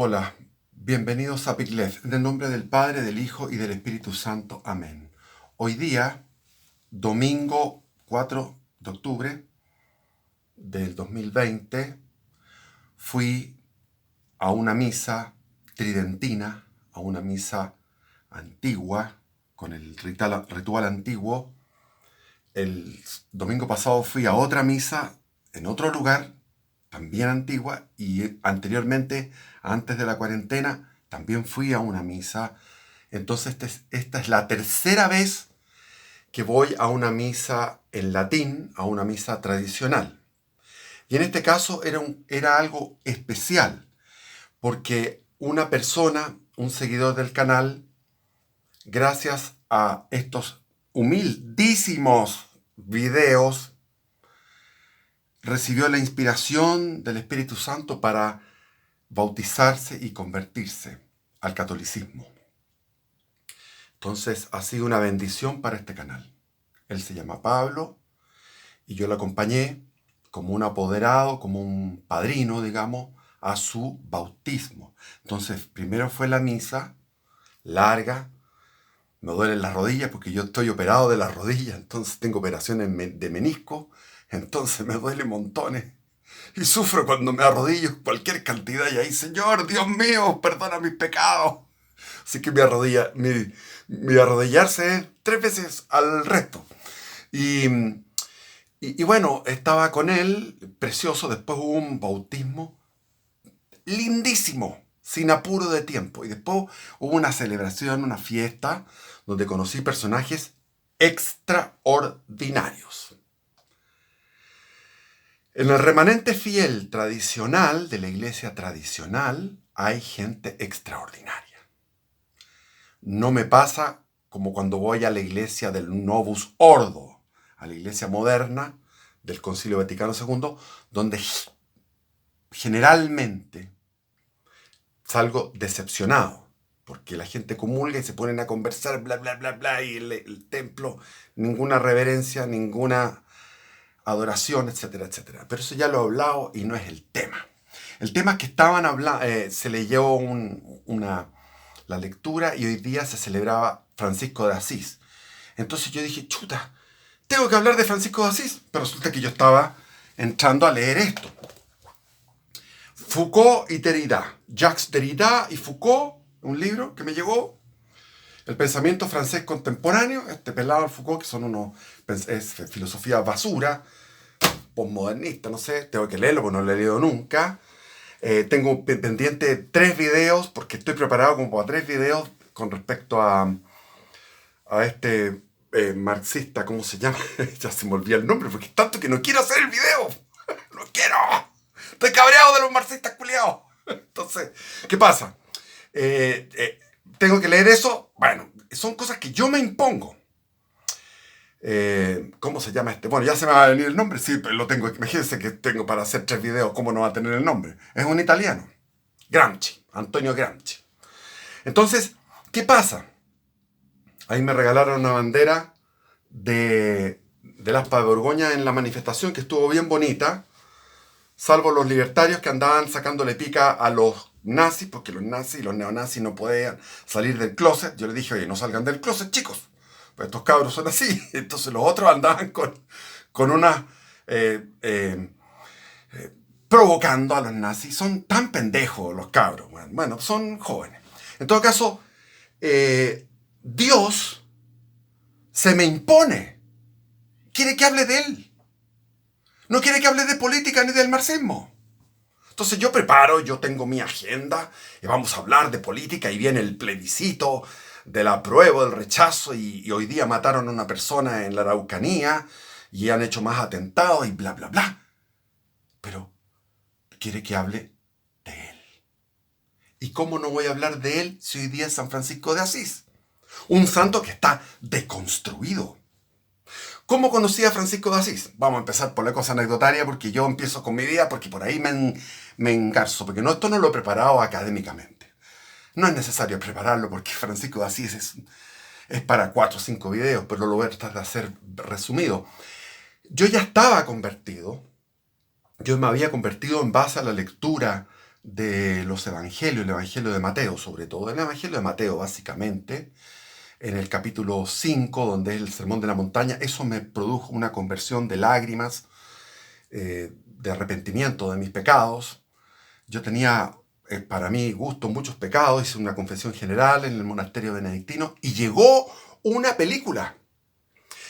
Hola, bienvenidos a Piglet, en el nombre del Padre, del Hijo y del Espíritu Santo. Amén. Hoy día, domingo 4 de octubre del 2020, fui a una misa tridentina, a una misa antigua, con el ritual antiguo. El domingo pasado fui a otra misa en otro lugar, también antigua, y anteriormente, antes de la cuarentena, también fui a una misa. Entonces esta es la tercera vez que voy a una misa en latín, a una misa tradicional. Y en este caso era algo especial, porque una persona, un seguidor del canal, gracias a estos humildísimos videos, recibió la inspiración del Espíritu Santo para bautizarse y convertirse al catolicismo. Entonces ha sido una bendición para este canal. Él se llama Pablo y yo lo acompañé como un apoderado, como un padrino, digamos, a su bautismo. Entonces primero fue la misa larga. Me duelen las rodillas porque yo estoy operado de las rodillas, entonces tengo operaciones de menisco, entonces me duele montones. Y sufro cuando me arrodillo cualquier cantidad y ahí, Señor, Dios mío, perdona mis pecados. Así que mi arrodillarse es 3 veces al resto. Y bueno, estaba con él, precioso. Después hubo un bautismo lindísimo, sin apuro de tiempo. Y después hubo una celebración, una fiesta, donde conocí personajes extraordinarios. En el remanente fiel tradicional de la iglesia tradicional hay gente extraordinaria. No me pasa como cuando voy a la iglesia del Novus Ordo, a la iglesia moderna del Concilio Vaticano II, donde generalmente salgo decepcionado, porque la gente comulga y se ponen a conversar, bla, bla, bla, bla, y el templo, ninguna reverencia, ninguna adoración, etcétera, etcétera. Pero eso ya lo he hablado y no es el tema. El tema es que estaban hablando, se leyó la lectura y hoy día se celebraba Francisco de Asís. Entonces yo dije, chuta, tengo que hablar de Francisco de Asís. Pero resulta que yo estaba entrando a leer esto. Foucault y Derrida. Jacques Derrida y Foucault, un libro que me llegó. El pensamiento francés contemporáneo, este pelado de Foucault, que son es filosofía basura, postmodernista, no sé, tengo que leerlo porque no lo he leído nunca. Tengo pendiente 3 videos, porque estoy preparado como para 3 videos con respecto a este marxista, ¿cómo se llama? Ya se me olvidó el nombre, porque es tanto que no quiero hacer el video. ¡No quiero! Estoy cabreado de los marxistas culiados. Entonces, ¿qué pasa? Tengo que leer eso. Bueno, son cosas que yo me impongo. ¿Cómo se llama este? Bueno, ya se me va a venir el nombre. Sí, lo tengo. Imagínense que tengo para hacer 3 videos. ¿Cómo no va a tener el nombre? Es un italiano. Gramsci. Antonio Gramsci. Entonces, ¿qué pasa? Ahí me regalaron una bandera del aspa de Borgoña en la manifestación, que estuvo bien bonita, salvo los libertarios que andaban sacándole pica a los nazis, porque los nazis y los neonazis no podían salir del closet. Yo les dije, oye, no salgan del closet, chicos, pues estos cabros son así. Entonces los otros andaban con una... provocando a los nazis. Son tan pendejos los cabros. Bueno, son jóvenes. En todo caso, Dios se me impone. Quiere que hable de él. No quiere que hable de política ni del marxismo. Entonces yo tengo mi agenda y vamos a hablar de política y viene el plebiscito del apruebo, del rechazo y hoy día mataron a una persona en la Araucanía y han hecho más atentados y bla, bla, bla. Pero quiere que hable de él. ¿Y cómo no voy a hablar de él si hoy día es San Francisco de Asís? Un santo que está deconstruido. ¿Cómo conocí a Francisco de Asís? Vamos a empezar por la cosa anecdotaria porque yo empiezo con mi vida porque por ahí me engarzo. Porque esto no lo he preparado académicamente. No es necesario prepararlo porque Francisco de Asís es para 4 o 5 videos, pero lo voy a tratar de hacer resumido. Yo ya estaba convertido. Yo me había convertido en base a la lectura de los evangelios, el evangelio de Mateo sobre todo, el evangelio de Mateo básicamente, en el capítulo 5, donde es el sermón de la montaña. Eso me produjo una conversión de lágrimas, de arrepentimiento de mis pecados. Yo tenía, para mi gusto, muchos pecados, hice una confesión general en el monasterio benedictino y llegó una película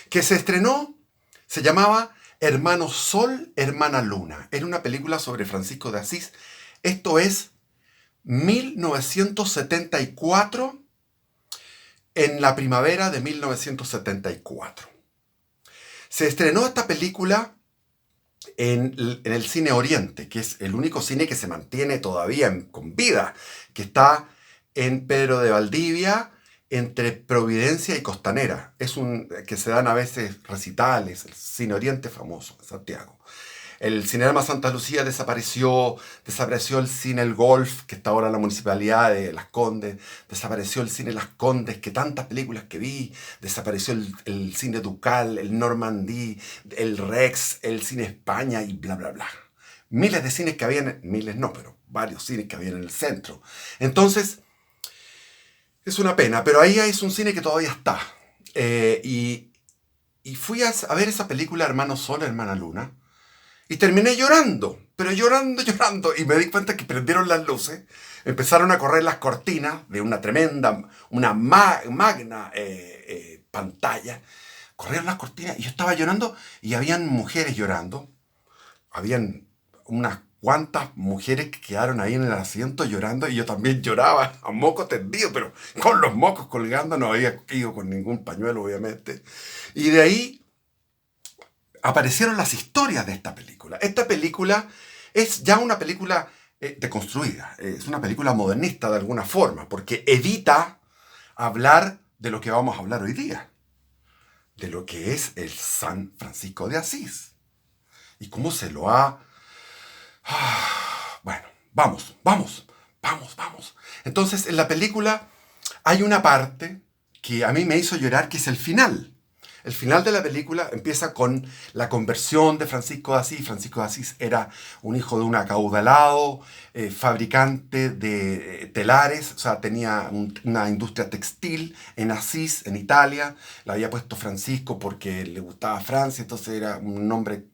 que se estrenó, se llamaba Hermano Sol, Hermana Luna. Era una película sobre Francisco de Asís. Esto es 1974, en la primavera de 1974. Se estrenó esta película en el Cine Oriente, que es el único cine que se mantiene todavía con vida, que está en Pedro de Valdivia, entre Providencia y Costanera. Es que se dan a veces recitales, el Cine Oriente famoso en Santiago. El Cinerama Santa Lucía desapareció el cine El Golf, que está ahora en la municipalidad de Las Condes, desapareció el cine Las Condes, que tantas películas que vi, desapareció el cine Ducal, el Normandí, el Rex, el cine España y bla, bla, bla. Miles de cines que habían, miles no, pero varios cines que habían en el centro. Entonces, es una pena, pero ahí es un cine que todavía está. Y fui a ver esa película Hermano Sol, Hermana Luna, y terminé llorando, pero llorando, llorando. Y me di cuenta que prendieron las luces, empezaron a correr las cortinas de una tremenda, una magna pantalla. Corrieron las cortinas y yo estaba llorando y habían mujeres llorando. Habían unas cuantas mujeres que quedaron ahí en el asiento llorando y yo también lloraba a moco tendido, pero con los mocos colgando, no había ido con ningún pañuelo, obviamente. Y de ahí aparecieron las historias de esta película. Esta película es ya una película deconstruida, es una película modernista de alguna forma, porque evita hablar de lo que vamos a hablar hoy día, de lo que es el San Francisco de Asís, y cómo se lo ha... Bueno, vamos. Entonces, en la película hay una parte que a mí me hizo llorar, que es el final. El final de la película empieza con la conversión de Francisco de Asís. Francisco de Asís era un hijo de un acaudalado fabricante de telares, o sea, tenía una industria textil en Asís, en Italia. Le había puesto Francisco porque le gustaba Francia, entonces era un nombre...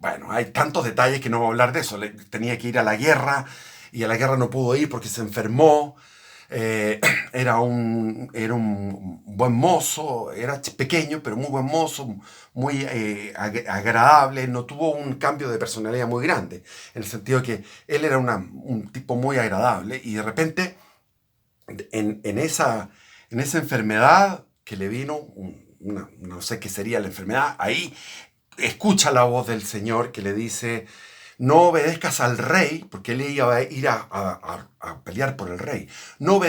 Bueno, hay tantos detalles que no voy a hablar de eso. Tenía que ir a la guerra y a la guerra no pudo ir porque se enfermó. Era un buen mozo, era pequeño, pero muy buen mozo, muy agradable, no tuvo un cambio de personalidad muy grande, en el sentido de que él era un tipo muy agradable y de repente en esa enfermedad que le vino, no sé qué sería la enfermedad, ahí escucha la voz del Señor que le dice: no obedezcas al rey, porque él iba a ir a pelear por el rey. No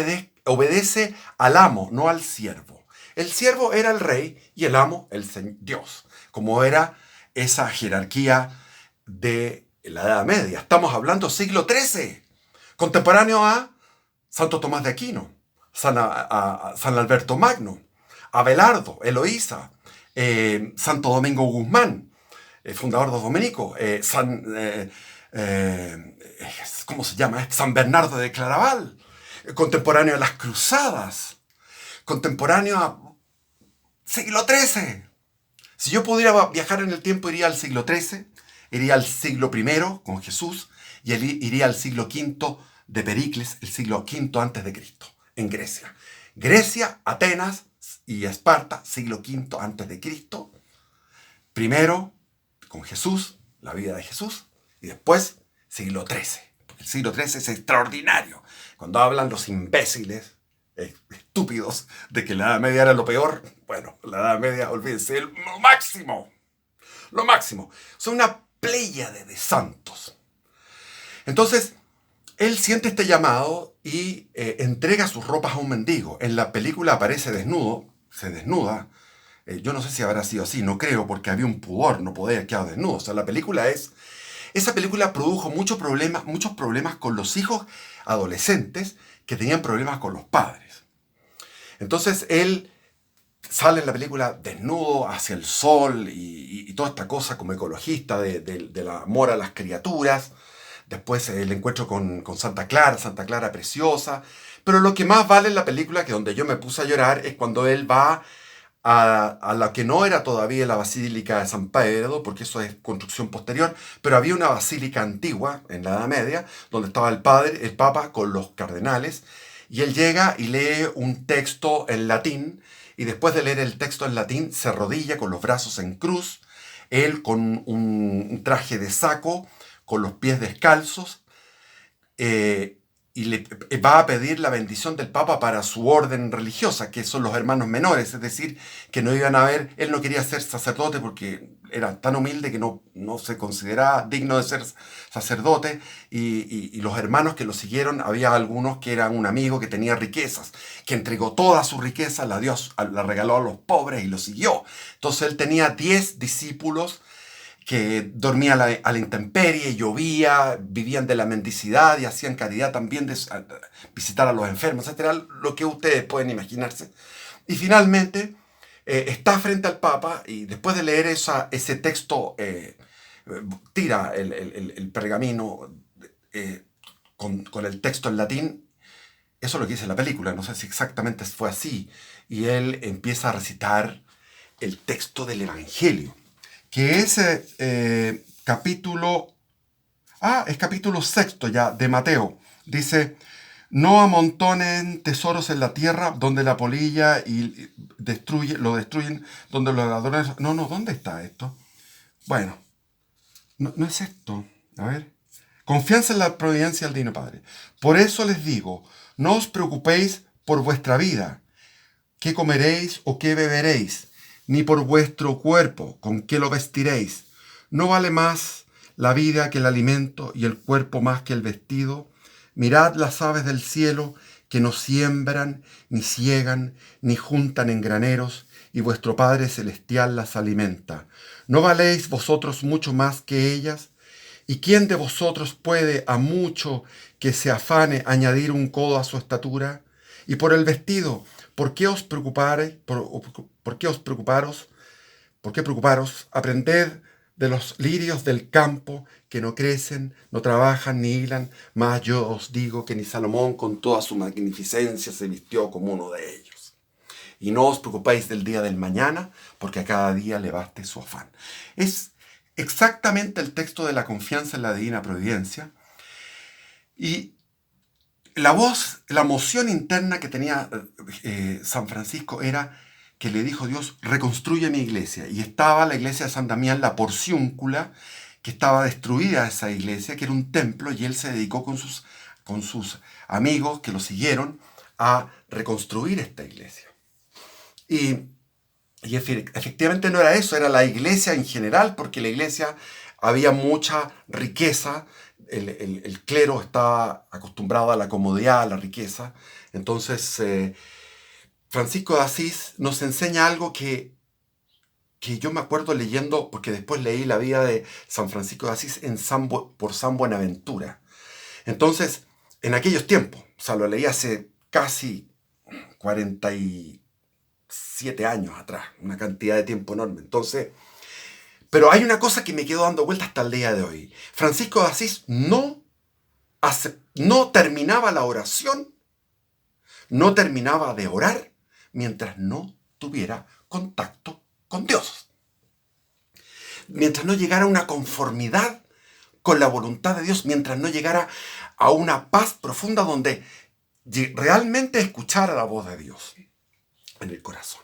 obedece al amo, no al siervo. El siervo era el rey y el amo Dios, como era esa jerarquía de la Edad Media. Estamos hablando siglo XIII, contemporáneo a Santo Tomás de Aquino, San Alberto Magno, Abelardo, Eloísa, Santo Domingo Guzmán, fundador de los dominicos, ¿cómo se llama? San Bernardo de Claraval, contemporáneo a las cruzadas, contemporáneo a siglo XIII. Si yo pudiera viajar en el tiempo, iría al siglo XIII, iría al siglo I con Jesús y iría al siglo V de Pericles, el siglo V antes de Cristo, en Grecia. Grecia, Atenas y Esparta, siglo V antes de Cristo. Primero con Jesús, la vida de Jesús, y después siglo XIII. El siglo XIII es extraordinario. Cuando hablan los imbéciles, estúpidos, de que la Edad Media era lo peor, bueno, la Edad Media, olvídense, lo máximo. Lo máximo. Son una pléyade de santos. Entonces, él siente este llamado y entrega sus ropas a un mendigo. En la película aparece desnudo, se desnuda. Yo no sé si habrá sido así, no creo, porque había un pudor, no podía quedar desnudo. O sea, esa película produjo muchos problemas con los hijos adolescentes que tenían problemas con los padres. Entonces él sale en la película desnudo hacia el sol y toda esta cosa como ecologista del amor a las criaturas, Después el encuentro con Santa Clara preciosa. Pero lo que más vale en la película, que donde yo me puse a llorar, es cuando él va a la que no era todavía la Basílica de San Pedro, porque eso es construcción posterior, pero había una basílica antigua en la Edad Media, donde estaba el Papa con los cardenales, y él llega y lee un texto en latín, y después de leer el texto en latín se arrodilla con los brazos en cruz, él con un traje de saco, con los pies descalzos, eh, y le va a pedir la bendición del Papa para su orden religiosa, que son los hermanos menores, es decir, que no iban a ver, él no quería ser sacerdote porque era tan humilde que no se consideraba digno de ser sacerdote, y los hermanos que lo siguieron, había algunos que eran un amigo que tenía riquezas, que entregó toda su riqueza, la regaló a los pobres y lo siguió. Entonces él tenía 10 discípulos que dormían a la intemperie, llovía, vivían de la mendicidad y hacían caridad también de visitar a los enfermos, etcétera, lo que ustedes pueden imaginarse. Y finalmente está frente al Papa y después de leer ese texto tira el pergamino con el texto en latín. Eso es lo que dice la película, no sé si exactamente fue así. Y él empieza a recitar el texto del Evangelio, que es capítulo... es capítulo sexto ya de Mateo. Dice, no amontonen tesoros en la tierra donde la polilla lo destruyen, donde los ladrones... No, ¿dónde está esto? Bueno, no es esto. A ver. Confianza en la providencia del Divino Padre. Por eso les digo, no os preocupéis por vuestra vida, qué comeréis o qué beberéis, ni por vuestro cuerpo, con qué lo vestiréis. ¿No vale más la vida que el alimento y el cuerpo más que el vestido? Mirad las aves del cielo, que no siembran, ni siegan, ni juntan en graneros, y vuestro Padre Celestial las alimenta. ¿No valéis vosotros mucho más que ellas? ¿Y quién de vosotros puede, a mucho que se afane, añadir un codo a su estatura? Y por el vestido, ¿por qué os preocuparos? ¿Por qué os preocuparos? ¿Por qué preocuparos? Aprended de los lirios del campo, que no crecen, no trabajan ni hilan, mas yo os digo que ni Salomón con toda su magnificencia se vistió como uno de ellos. Y no os preocupéis del día del mañana, porque a cada día le baste su afán. Es exactamente el texto de la confianza en la divina providencia. Y la emoción interna que tenía San Francisco era que le dijo Dios, reconstruye mi iglesia. Y estaba la iglesia de San Damián, la Porciúncula, que estaba destruida esa iglesia, que era un templo, y él se dedicó con sus amigos que lo siguieron a reconstruir esta iglesia. Y efectivamente no era eso, era la iglesia en general, porque la iglesia había mucha riqueza, el clero estaba acostumbrado a la comodidad, a la riqueza. Entonces, Francisco de Asís nos enseña algo que yo me acuerdo leyendo, porque después leí la vida de San Francisco de Asís por San Buenaventura. Entonces, en aquellos tiempos, o sea, lo leí hace casi 47 años atrás, una cantidad de tiempo enorme. Entonces, pero hay una cosa que me quedó dando vuelta hasta el día de hoy. Francisco de Asís no terminaba la oración, no terminaba de orar mientras no tuviera contacto con Dios. Mientras no llegara a una conformidad con la voluntad de Dios, mientras no llegara a una paz profunda donde realmente escuchara la voz de Dios en el corazón.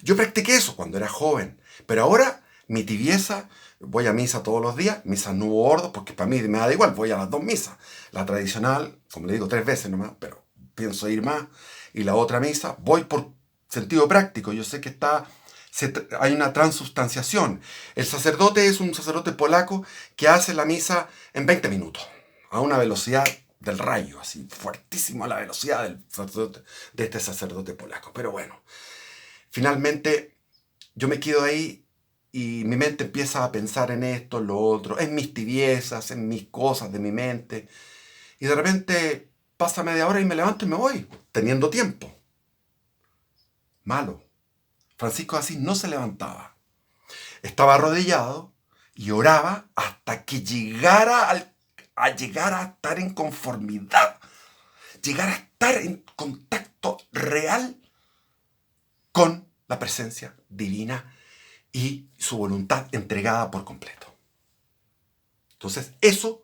Yo practiqué eso cuando era joven, pero ahora mi tibieza, voy a misa todos los días, misas no hubo ordo, porque para mí me da igual, voy a las 2 misas. La tradicional, como le digo 3 veces nomás, pero pienso ir más, y la otra misa, voy por sentido práctico, yo sé que hay una transubstanciación. El sacerdote es un sacerdote polaco que hace la misa en 20 minutos, a una velocidad del rayo, así fuertísimo a la velocidad de este sacerdote polaco. Pero bueno, finalmente yo me quedo ahí y mi mente empieza a pensar en esto, en lo otro, en mis tibiezas, en mis cosas de mi mente. Y de repente pasa media hora y me levanto y me voy, teniendo tiempo. Malo. Francisco de Asís no se levantaba. Estaba arrodillado y oraba hasta que llegara a llegar a estar en conformidad, llegar a estar en contacto real con la presencia divina y su voluntad entregada por completo. Entonces, eso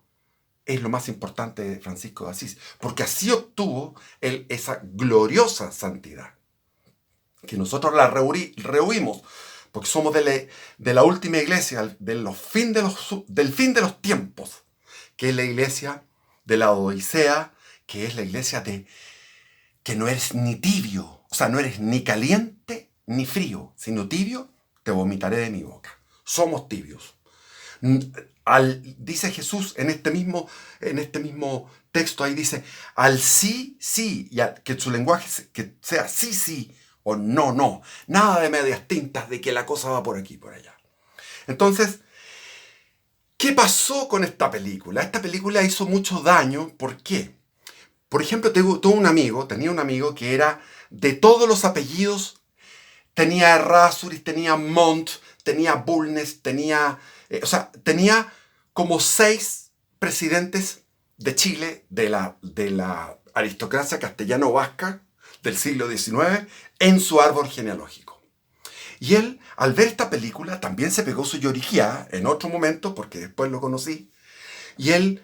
es lo más importante de Francisco de Asís, porque así obtuvo él esa gloriosa santidad, que nosotros la rehuimos, porque somos de la última iglesia, del fin de los tiempos, que es la iglesia de la Odisea, que es la iglesia de que no eres ni tibio, o sea, no eres ni caliente ni frío, sino tibio, te vomitaré de mi boca. Somos tibios. Dice Jesús en este mismo texto, ahí dice, al sí, sí, y que su lenguaje que sea sí, sí, o no, no. Nada de medias tintas de que la cosa va por aquí, por allá. Entonces, ¿qué pasó con esta película? Esta película hizo mucho daño. ¿Por qué? Por ejemplo, tenía un amigo que era de todos los apellidos. Tenía Errázuriz, tenía Montt, tenía Bulnes, tenía como 6 presidentes de Chile, de la aristocracia castellano-vasca del siglo XIX, en su árbol genealógico. Y él, al ver esta película, también se pegó su lloriqueada en otro momento, porque después lo conocí, y él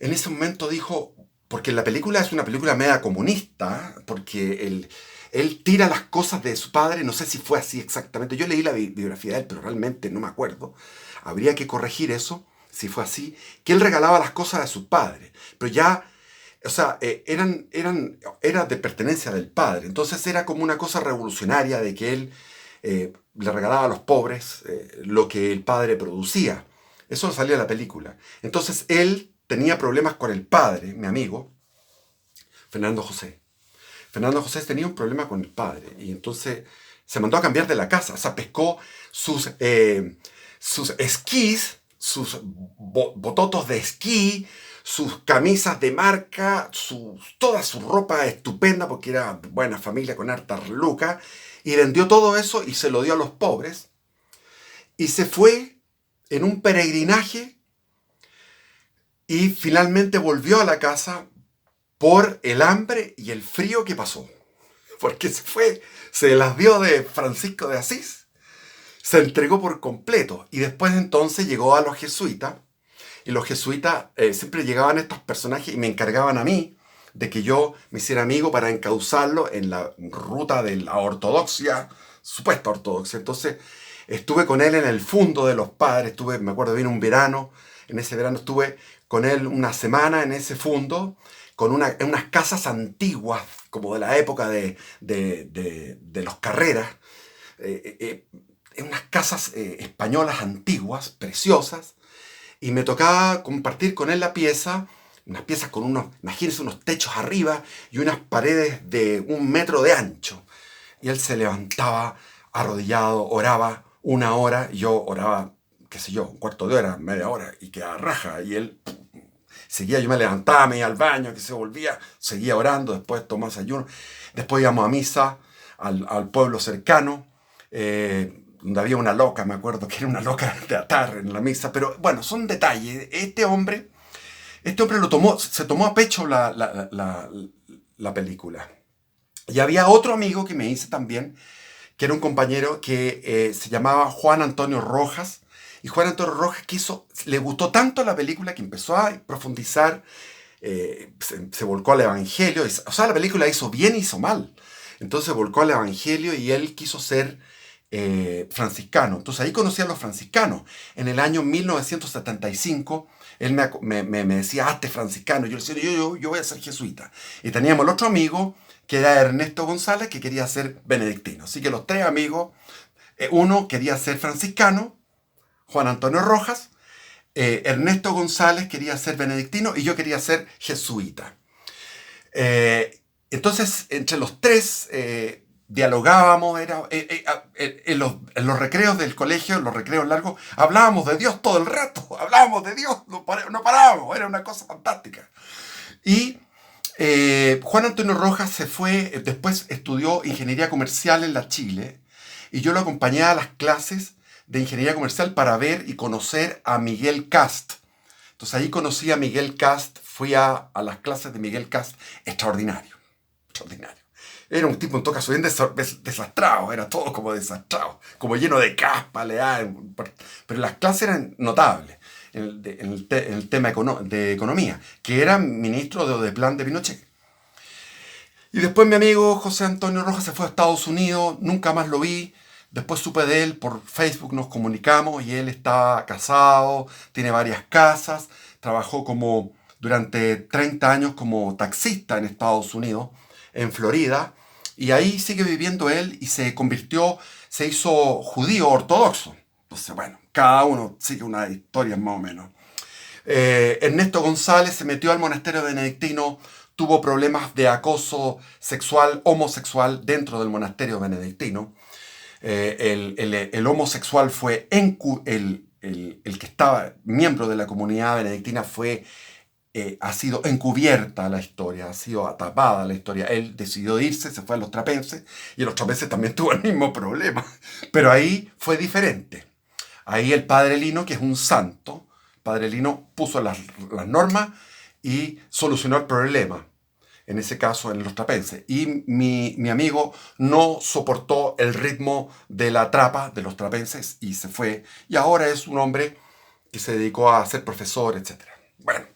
en ese momento dijo, porque la película es una película media comunista, porque él tira las cosas de su padre, no sé si fue así exactamente, yo leí la biografía de él, pero realmente no me acuerdo, habría que corregir eso, si fue así, que él regalaba las cosas de su padre, pero ya, o sea, era de pertenencia del padre, entonces era como una cosa revolucionaria de que él le regalaba a los pobres lo que el padre producía. Eso salía en la película. Entonces él tenía problemas con el padre, mi amigo, Fernando José. Fernando José tenía un problema con el padre y entonces se mandó a cambiar de la casa. O sea, pescó sus esquís, sus bototos de esquí, sus camisas de marca, toda su ropa estupenda, porque era buena familia con harta luca, y vendió todo eso y se lo dio a los pobres. Y se fue en un peregrinaje y finalmente volvió a la casa por el hambre y el frío que pasó. Porque se las dio de Francisco de Asís, se entregó por completo. Y después entonces llegó a los jesuitas, y los jesuitas siempre llegaban estos personajes y me encargaban a mí de que yo me hiciera amigo para encauzarlo en la ruta de la ortodoxia, supuesta ortodoxia. Entonces estuve con él en el fundo de los padres, me acuerdo bien un verano, en ese verano estuve con él una semana en ese fundo, en unas casas antiguas, como de la época de los Carreras, en unas casas españolas antiguas, preciosas, y me tocaba compartir con él la pieza, unas piezas con imagínense, unos techos arriba y unas paredes de 1 metro de ancho. Y él se levantaba arrodillado, oraba 1 hora, y yo oraba, qué sé yo, 1/4 de hora, media hora, y quedaba raja, y él seguía, yo me levantaba, me iba al baño, que se volvía, seguía orando, después tomaba desayuno, después íbamos a misa al pueblo cercano, donde había una loca, me acuerdo que era una loca de atar en la misa, pero bueno, son detalles. Este hombre se tomó a pecho la película. Y había otro amigo que me hice también, que era un compañero que se llamaba Juan Antonio Rojas, y Juan Antonio Rojas le gustó tanto la película que empezó a profundizar, se volcó al Evangelio, o sea, la película hizo bien, hizo mal, entonces se volcó al Evangelio y él quiso ser franciscano. Entonces ahí conocí a los franciscanos. En el año 1975, él me decía, hazte franciscano. Yo le decía, yo voy a ser jesuita. Y teníamos el otro amigo, que era Ernesto González, que quería ser benedictino. Así que los 3 amigos, uno quería ser franciscano, Juan Antonio Rojas, Ernesto González quería ser benedictino y yo quería ser jesuita. Entonces, entre los 3 dialogábamos, en los recreos del colegio, en los recreos largos, hablábamos de Dios todo el rato, hablábamos de Dios, no parábamos, era una cosa fantástica. Y Juan Antonio Rojas se fue, después estudió ingeniería comercial en la Chile, y yo lo acompañé a las clases de ingeniería comercial para ver y conocer a Miguel Cast. Entonces ahí conocí a Miguel Cast, fui a las clases de Miguel Cast, extraordinario, extraordinario. Era un tipo en todo caso bien desastrado, era todo como desastrado, como lleno de caspa, le daban, pero las clases eran notables en el tema de economía, que era ministro de plan de Pinochet. Y después mi amigo José Antonio Rojas se fue a Estados Unidos, nunca más lo vi. Después supe de él, por Facebook nos comunicamos y él está casado, tiene varias casas, trabajó como durante 30 años como taxista en Estados Unidos, en Florida, y ahí sigue viviendo él y se hizo judío ortodoxo. Entonces, bueno, cada uno sigue una historia más o menos. Ernesto González se metió al monasterio benedictino, tuvo problemas de acoso sexual, homosexual dentro del monasterio benedictino. El homosexual fue el que estaba miembro de la comunidad benedictina ha sido encubierta la historia, ha sido tapada la historia. Él decidió irse, se fue a los trapenses y los trapenses también tuvo el mismo problema. Pero ahí fue diferente. Ahí el padre Lino, que es un santo, padre Lino puso las normas y solucionó el problema. En ese caso, en los trapenses. Y mi amigo no soportó el ritmo de la trapa de los trapenses y se fue. Y ahora es un hombre que se dedicó a ser profesor, etc. Bueno,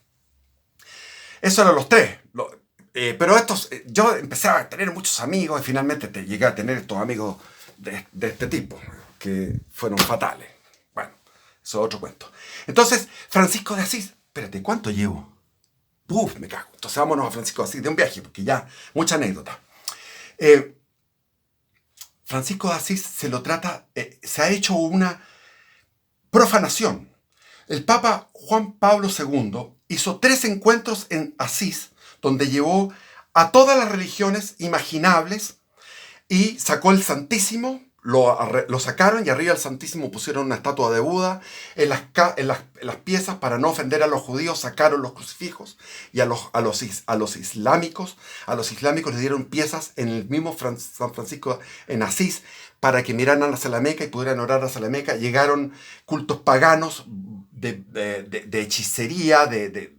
esos eran los tres. Pero yo empecé a tener muchos amigos y finalmente llegué a tener estos amigos de este tipo, que fueron fatales. Bueno, eso es otro cuento. Entonces, Francisco de Asís, espérate, ¿cuánto llevo? Uf, me cago. Entonces vámonos a Francisco de Asís de un viaje, porque ya, mucha anécdota. Francisco de Asís se ha hecho una profanación. El Papa Juan Pablo II hizo 3 encuentros en Asís, donde llevó a todas las religiones imaginables y sacó el Santísimo, lo sacaron y arriba del Santísimo pusieron una estatua de Buda. En las piezas, para no ofender a los judíos, sacaron los crucifijos y a los islámicos les dieron piezas en el mismo San Francisco en Asís para que miraran hacia la Meca y pudieran orar hacia la Meca. Llegaron cultos paganos de hechicería, de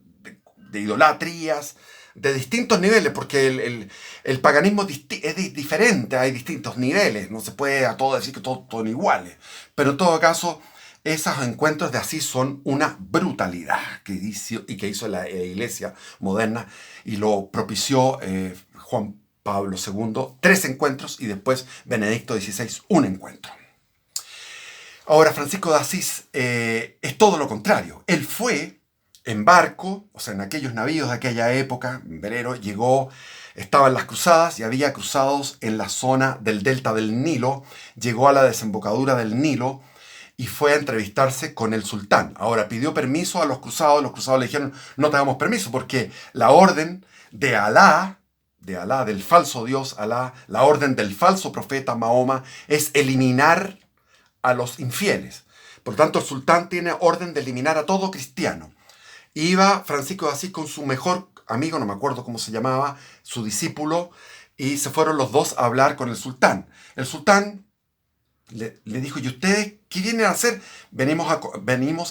idolatrías, de distintos niveles, porque el paganismo es diferente, hay distintos niveles, no se puede a todo decir que todos son iguales, pero en todo caso, esos encuentros de Asís son una brutalidad que hizo la iglesia moderna y lo propició Juan Pablo II, 3 encuentros y después Benedicto XVI, un encuentro. Ahora, Francisco de Asís es todo lo contrario. Él fue en barco, o sea, en aquellos navíos de aquella época, en velero, estaba en las cruzadas y había cruzados en la zona del delta del Nilo, llegó a la desembocadura del Nilo y fue a entrevistarse con el sultán. Ahora, pidió permiso a los cruzados le dijeron, no te damos permiso, porque la orden de Alá, del falso Dios Alá, la orden del falso profeta Mahoma, es eliminar a los infieles. Por tanto, el sultán tiene orden de eliminar a todo cristiano. Iba Francisco de Asís con su mejor amigo, no me acuerdo cómo se llamaba, su discípulo, y se fueron los dos a hablar con el sultán. El sultán le dijo, ¿y ustedes qué vienen a hacer? Venimos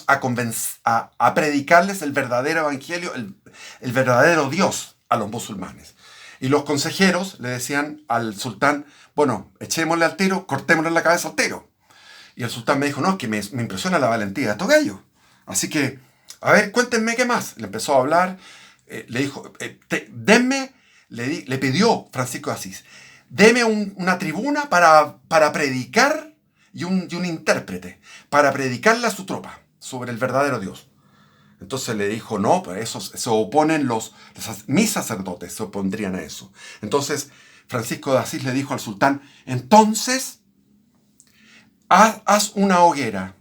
a predicarles el verdadero evangelio, el verdadero Dios a los musulmanes. Y los consejeros le decían al sultán, bueno, echémosle al tiro, cortémosle la cabeza al tiro. Y el sultán me dijo, no, es que me impresiona la valentía de estos gallos. Así que, a ver, cuéntenme qué más. Le empezó a hablar, le dijo, le pidió Francisco de Asís, deme una tribuna para predicar y un intérprete, para predicarle a su tropa sobre el verdadero Dios. Entonces le dijo, no, pues eso se oponen mis sacerdotes, se opondrían a eso. Entonces Francisco de Asís le dijo al sultán, entonces haz una hoguera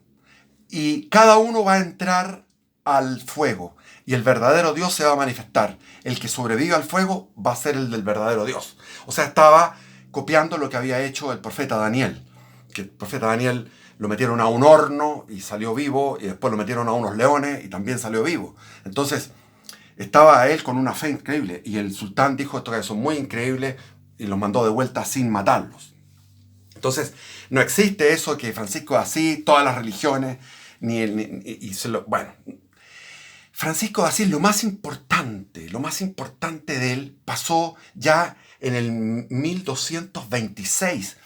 y cada uno va a entrar al fuego y el verdadero Dios se va a manifestar. El que sobreviva al fuego va a ser el del verdadero Dios. O sea, estaba copiando lo que había hecho el profeta Daniel. Que el profeta Daniel lo metieron a un horno y salió vivo, y después lo metieron a unos leones y también salió vivo. Entonces, estaba él con una fe increíble y el sultán dijo esto que son muy increíbles y los mandó de vuelta sin matarlos. Entonces, no existe eso que Francisco de Asís, todas las religiones, bueno. Francisco de Asís, lo más importante de él pasó ya en el 1226.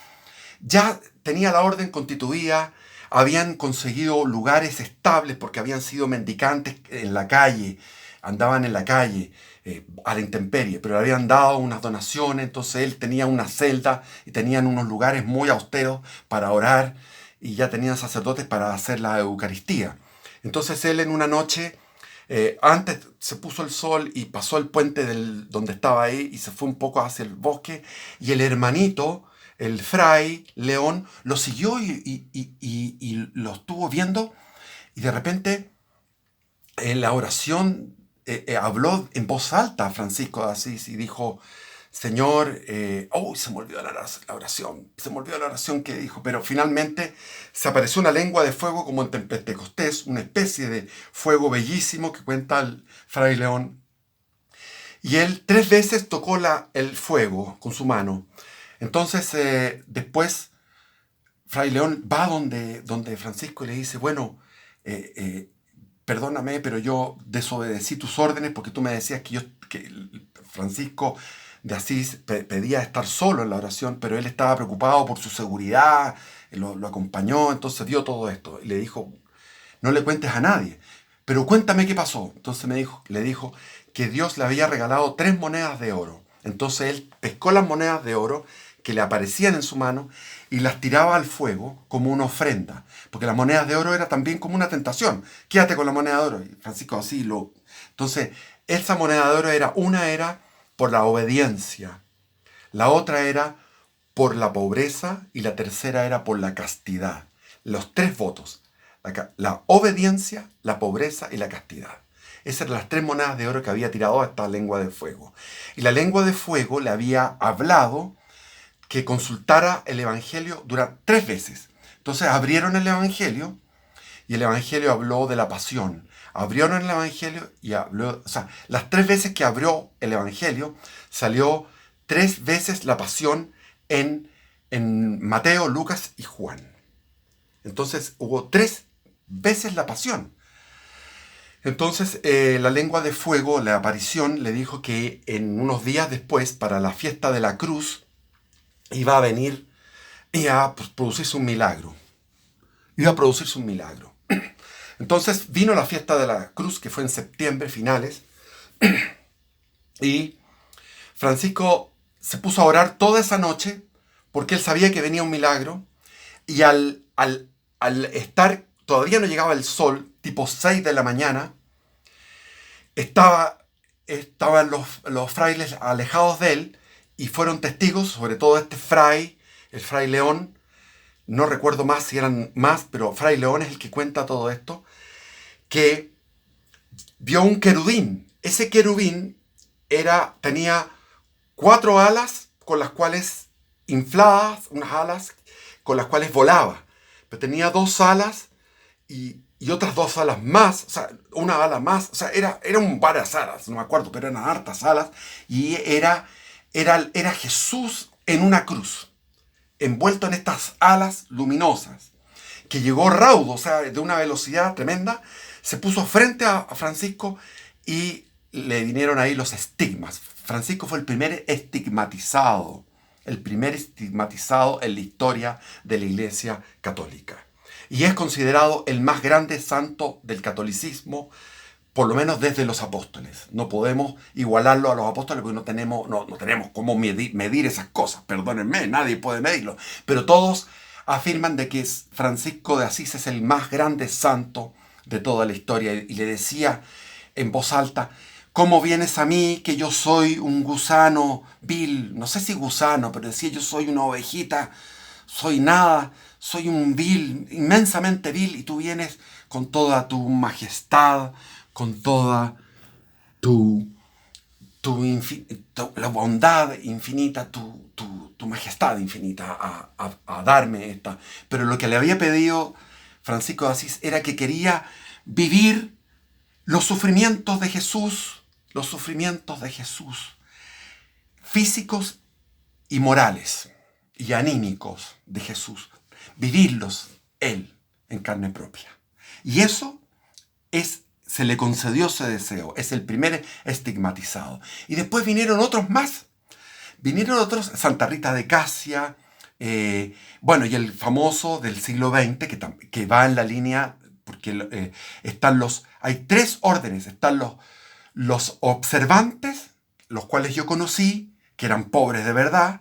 Ya tenía la orden constituida, habían conseguido lugares estables porque habían sido mendicantes en la calle, andaban en la calle a la intemperie, pero le habían dado unas donaciones, entonces él tenía una celda y tenían unos lugares muy austeros para orar y ya tenían sacerdotes para hacer la Eucaristía. Entonces él en una noche, antes se puso el sol y pasó el puente donde estaba ahí y se fue un poco hacia el bosque y el hermanito, el fray León, lo siguió y lo estuvo viendo y de repente en la oración habló en voz alta Francisco de Asís y dijo, Señor, se me olvidó la oración, se me olvidó la oración que dijo, pero finalmente se apareció una lengua de fuego como en Pentecostés, una especie de fuego bellísimo que cuenta el fray León. Y él 3 veces tocó el fuego con su mano. Entonces, después, fray León va donde Francisco y le dice, bueno, perdóname, pero yo desobedecí tus órdenes porque tú me decías que Francisco de Asís pedía estar solo en la oración, pero él estaba preocupado por su seguridad, lo acompañó, entonces dio todo esto. Y le dijo, no le cuentes a nadie, pero cuéntame qué pasó. Entonces le dijo que Dios le había regalado 3 monedas de oro. Entonces él pescó las monedas de oro que le aparecían en su mano y las tiraba al fuego como una ofrenda, porque las monedas de oro era también como una tentación. Quédate con la moneda de oro. Y Francisco así lo... Entonces, esa moneda de oro era por la obediencia, la otra era por la pobreza y la tercera era por la castidad. Los 3 votos, la obediencia, la pobreza y la castidad. Esas eran las 3 monedas de oro que había tirado a esta lengua de fuego. Y la lengua de fuego le había hablado que consultara el Evangelio durante 3 veces. Entonces abrieron el Evangelio y el Evangelio habló de la pasión. Abrieron el Evangelio y habló, o sea, las 3 veces que abrió el Evangelio salió 3 veces la pasión en Mateo, Lucas y Juan. Entonces hubo 3 veces la pasión. Entonces la lengua de fuego, la aparición, le dijo que en unos días después, para la fiesta de la cruz, iba a venir y a producirse un milagro. Iba a producirse un milagro. Entonces vino la fiesta de la cruz, que fue en septiembre, finales, y Francisco se puso a orar toda esa noche porque él sabía que venía un milagro y al estar, todavía no llegaba el sol, tipo 6 de la mañana, estaban los frailes alejados de él y fueron testigos, sobre todo este fray, el fray León. No recuerdo más si eran más, pero fray León es el que cuenta todo esto, que vio un querubín. Ese querubín tenía 4 alas con las cuales infladas, unas alas con las cuales volaba. Pero tenía 2 alas y otras 2 alas más, o sea, una ala más, o sea, eran varias alas, no me acuerdo, pero eran hartas alas, y era Jesús en una cruz, envuelto en estas alas luminosas, que llegó raudo, o sea, de una velocidad tremenda, se puso frente a Francisco y le vinieron ahí los estigmas. Francisco fue el primer estigmatizado en la historia de la Iglesia Católica. Y es considerado el más grande santo del catolicismo, por lo menos desde los apóstoles. No podemos igualarlo a los apóstoles porque no tenemos cómo medir esas cosas. Perdónenme, nadie puede medirlo. Pero todos afirman de que Francisco de Asís es el más grande santo de toda la historia. Y le decía en voz alta, ¿cómo vienes a mí que yo soy un gusano vil? No sé si gusano, pero decía, yo soy una ovejita, soy nada, soy un vil, inmensamente vil, y tú vienes con toda tu majestad, con toda la bondad infinita, tu majestad infinita a darme esta. Pero lo que le había pedido Francisco de Asís era que quería vivir los sufrimientos de Jesús, físicos y morales y anímicos de Jesús, vivirlos él en carne propia. Y eso es se le concedió ese deseo. Es el primer estigmatizado. Y después vinieron otros más. Vinieron otros, Santa Rita de Casia, bueno, y el famoso del siglo XX, que va en la línea, porque hay tres órdenes. Están los observantes, los cuales yo conocí, que eran pobres de verdad,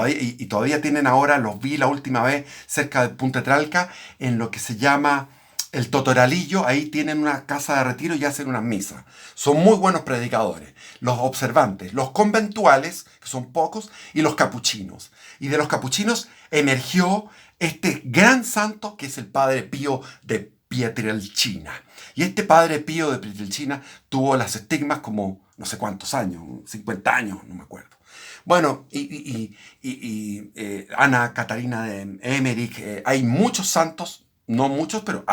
y todavía tienen ahora, los vi la última vez cerca de Punta Tralca, en lo que se llama el Totoralillo. Ahí tienen una casa de retiro y hacen unas misas. Son muy buenos predicadores. Los observantes, los conventuales, que son pocos, y los capuchinos. Y de los capuchinos emergió este gran santo que es el Padre Pío de Pietrelcina. Y este Padre Pío de Pietrelcina tuvo las estigmas como no sé cuántos años, 50 años, no me acuerdo. Bueno, Ana Catarina de Emmerich, hay muchos santos, no muchos, pero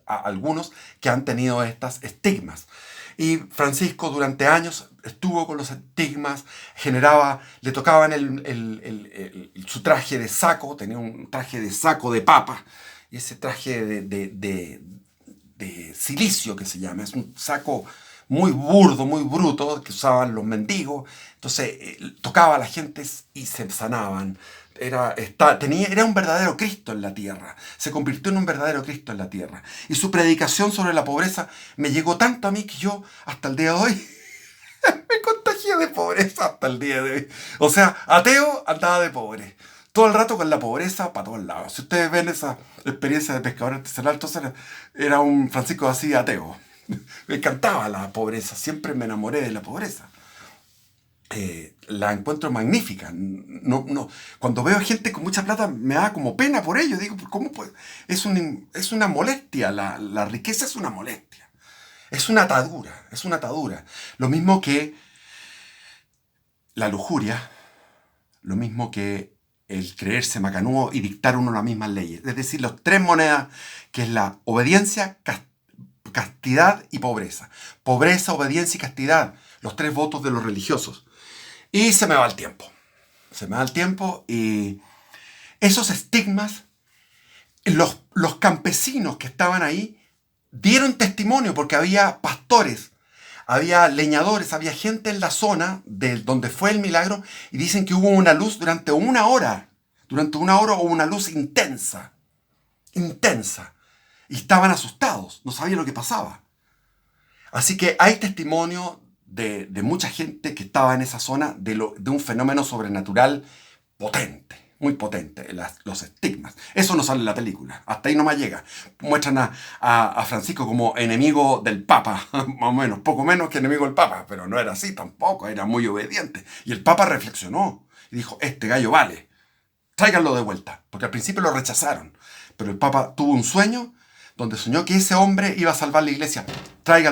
algunos que han tenido estas estigmas. Y Francisco durante años estuvo con los estigmas, le tocaban su traje de saco, tenía un traje de saco de papa, y ese traje de silicio que se llama, es un saco muy burdo, muy bruto, que usaban los mendigos. Entonces tocaba a la gente y se sanaban. Era un verdadero Cristo en la tierra. Se convirtió en un verdadero Cristo en la tierra. Y su predicación sobre la pobreza me llegó tanto a mí que yo, hasta el día de hoy, me contagié de pobreza hasta el día de hoy. O sea, ateo andaba de pobre. Todo el rato con la pobreza para todos lados. Si ustedes ven esa experiencia de pescador artesanal, entonces era un Francisco así ateo. Me encantaba la pobreza, siempre me enamoré de la pobreza. La encuentro magnífica. Cuando veo gente con mucha plata me da como pena por ello. Digo, ¿cómo puede? Es una molestia, la riqueza es una molestia. Es una atadura. Lo mismo que la lujuria, lo mismo que el creerse macanudo y dictar uno las mismas leyes. Es decir, las tres monedas, que es la obediencia, castidad y pobreza. Pobreza, obediencia y castidad. Los tres votos de los religiosos. Y se me va el tiempo. Y esos estigmas, los campesinos que estaban ahí dieron testimonio porque había pastores, había leñadores, había gente en la zona de donde fue el milagro y dicen que hubo una luz durante una hora. Durante una hora hubo una luz intensa. Y estaban asustados, no sabían lo que pasaba. Así que hay testimonio de mucha gente que estaba en esa zona de un fenómeno sobrenatural potente, muy potente, los estigmas. Eso no sale en la película, hasta ahí no más llega. Muestran a Francisco como enemigo del Papa, más o menos, poco menos que enemigo del Papa, pero no era así tampoco, era muy obediente. Y el Papa reflexionó y dijo, este gallo vale, tráiganlo de vuelta, porque al principio lo rechazaron. Pero el Papa tuvo un sueño donde soñó que ese hombre iba a salvar la iglesia. Tráiganlo.